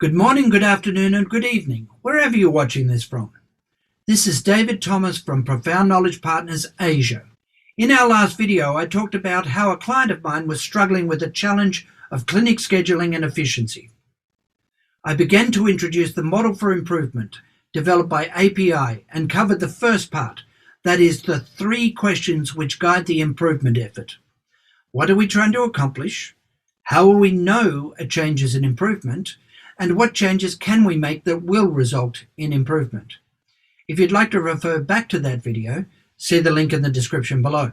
Good morning, good afternoon, and good evening, wherever you're watching this from. This is David Thomas from Profound Knowledge Partners Asia. In our last video, I talked about how a client of mine was struggling with the challenge of clinic scheduling and efficiency. I began to introduce the model for improvement developed by API and covered the first part, that is, the 3 questions which guide the improvement effort. What are we trying to accomplish? How will we know a change is an improvement? And what changes can we make that will result in improvement? If you'd like to refer back to that video, see the link in the description below.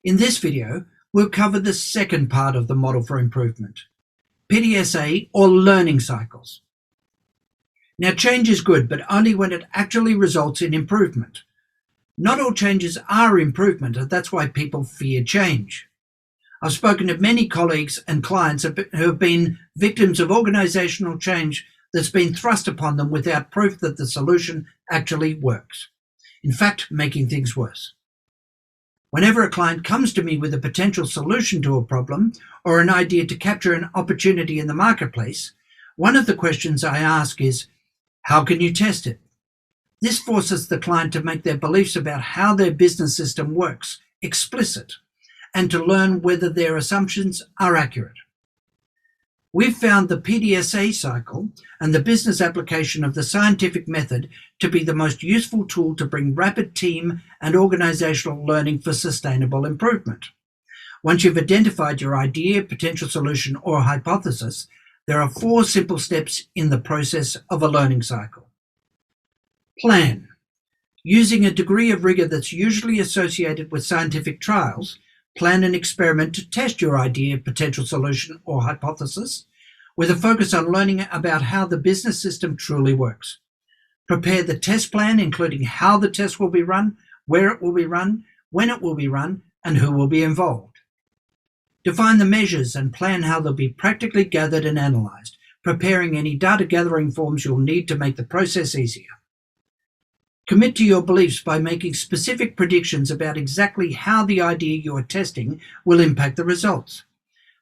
In this video, we'll cover the second part of the model for improvement, Pdsa or learning cycles. Now, change is good, but only when it actually results in improvement. Not all changes are improvement, and that's why people fear change. I've spoken to many colleagues and clients who have been victims of organizational change that's been thrust upon them without proof that the solution actually works. In fact, making things worse. Whenever a client comes to me with a potential solution to a problem or an idea to capture an opportunity in the marketplace, one of the questions I ask is, how can you test it? This forces the client to make their beliefs about how their business system works explicit, and to learn whether their assumptions are accurate. We've found the Pdsa cycle and the business application of the scientific method to be the most useful tool to bring rapid team and organizational learning for sustainable improvement. Once you've identified your idea, potential solution, or hypothesis, there are 4 simple steps in the process of a learning cycle. Plan. Using a degree of rigor that's usually associated with scientific trials, plan an experiment to test your idea, potential solution, or hypothesis, with a focus on learning about how the business system truly works. Prepare the test plan, including how the test will be run, where it will be run, when it will be run, and who will be involved. Define the measures and plan how they'll be practically gathered and analyzed, preparing any data gathering forms you'll need to make the process easier. Commit to your beliefs by making specific predictions about exactly how the idea you are testing will impact the results.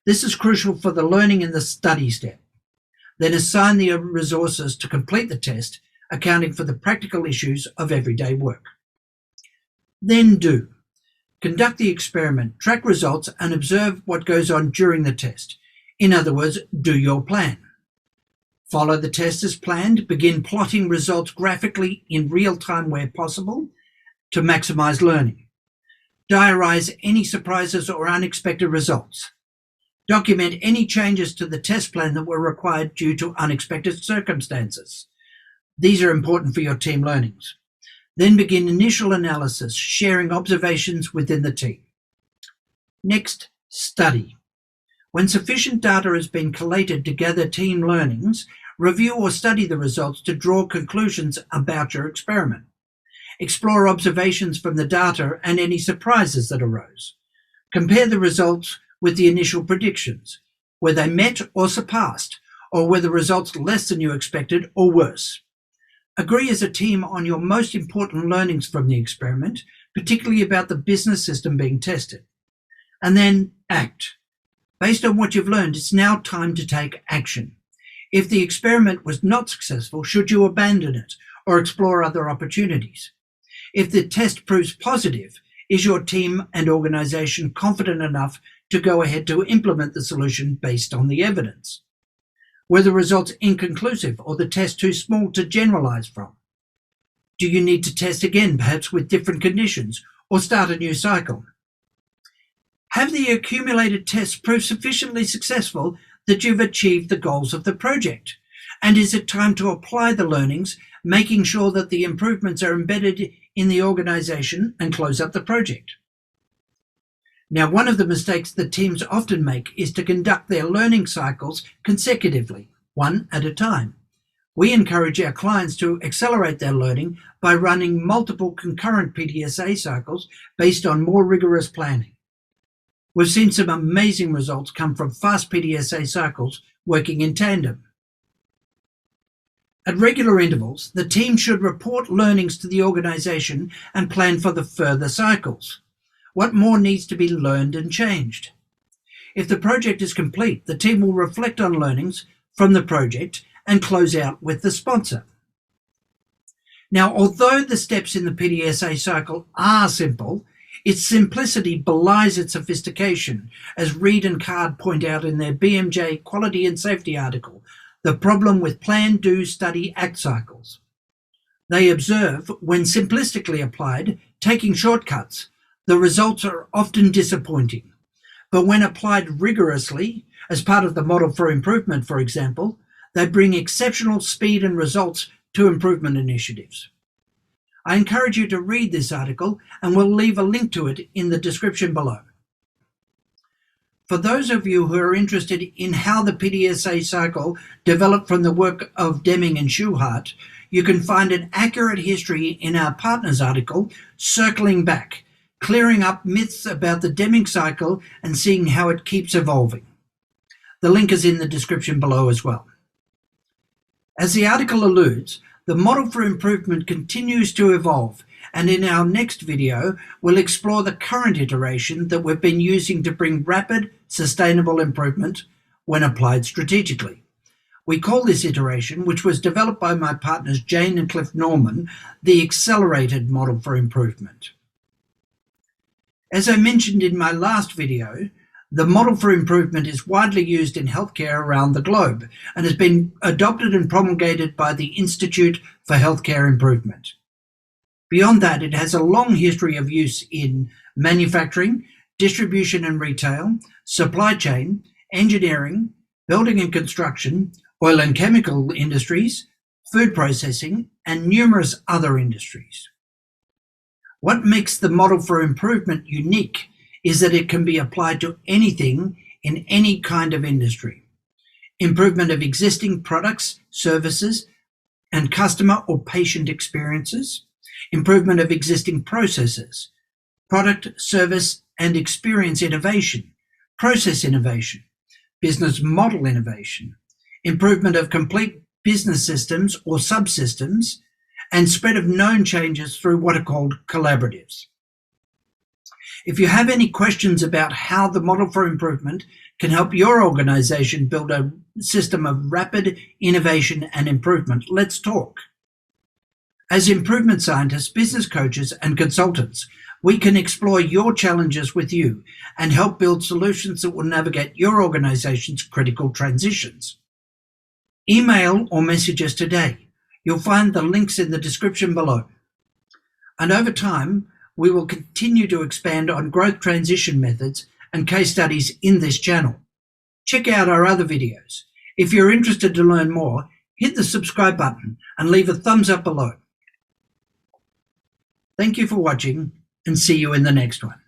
This is crucial for the learning in the study step. Then assign the resources to complete the test, accounting for the practical issues of everyday work. Then do. Conduct the experiment, track results, and observe what goes on during the test. In other words, do your plan. Follow the test as planned. Begin plotting results graphically in real time where possible to maximize learning. Diarize any surprises or unexpected results. Document any changes to the test plan that were required due to unexpected circumstances. These are important for your team learnings. Then begin initial analysis, sharing observations within the team. Next, study. When sufficient data has been collated to gather team learnings, review or study the results to draw conclusions about your experiment. Explore observations from the data and any surprises that arose. Compare the results with the initial predictions. Were they met or surpassed, or were the results less than you expected or worse? Agree as a team on your most important learnings from the experiment, particularly about the business system being tested. And then act. Based on what you've learned, it's now time to take action. If the experiment was not successful, should you abandon it or explore other opportunities? If the test proves positive, is your team and organization confident enough to go ahead to implement the solution based on the evidence? Were the results inconclusive or the test too small to generalize from? Do you need to test again, perhaps with different conditions, or start a new cycle? Have the accumulated tests proved sufficiently successful that you've achieved the goals of the project? And is it time to apply the learnings, making sure that the improvements are embedded in the organization and close up the project? Now, one of the mistakes that teams often make is to conduct their learning cycles consecutively, one at a time. We encourage our clients to accelerate their learning by running multiple concurrent Pdsa cycles based on more rigorous planning. We've seen some amazing results come from fast Pdsa cycles working in tandem. At regular intervals, the team should report learnings to the organization and plan for the further cycles. What more needs to be learned and changed? If the project is complete, the team will reflect on learnings, from the project and close out with the sponsor. Now, although the steps in the Pdsa cycle are simple, its simplicity belies its sophistication, as Reed and Card point out in their BMJ Quality and Safety article, The Problem with Plan, Do, Study, Act cycles. They observe, when simplistically applied, taking shortcuts, the results are often disappointing. But when applied rigorously, as part of the model for improvement, for example, they bring exceptional speed and results to improvement initiatives. I encourage you to read this article, and we'll leave a link to it in the description below. For those of you who are interested in how the Pdsa cycle developed from the work of Deming and Schuhart, you can find an accurate history in our partners article, Circling Back, clearing up myths about the Deming cycle and seeing how it keeps evolving. The link is in the description below as well. As the article alludes, the model for improvement continues to evolve, and in our next video, we'll explore the current iteration that we've been using to bring rapid, sustainable improvement when applied strategically. We call this iteration, which was developed by my partners Jane and Cliff Norman, the accelerated model for improvement. As I mentioned in my last video, the model for improvement is widely used in healthcare around the globe and has been adopted and promulgated by the Institute for Healthcare Improvement. Beyond that, it has a long history of use in manufacturing, distribution and retail, supply chain, engineering, building and construction, oil and chemical industries, food processing, and numerous other industries. What makes the model for improvement unique is that it can be applied to anything in any kind of industry. Improvement of existing products, services, and customer or patient experiences, improvement of existing processes, product, service, and experience innovation, process innovation, business model innovation, improvement of complete business systems or subsystems, and spread of known changes through what are called collaboratives. If you have any questions about how the model for improvement can help your organization build a system of rapid innovation and improvement, let's talk. As improvement scientists, business coaches, and consultants, we can explore your challenges with you and help build solutions that will navigate your organization's critical transitions. Email or message us today. You'll find the links in the description below. And over time, we will continue to expand on growth transition methods and case studies in this channel. Check out our other videos. If you're interested to learn more, hit the subscribe button and leave a thumbs up below. Thank you for watching, and see you in the next one.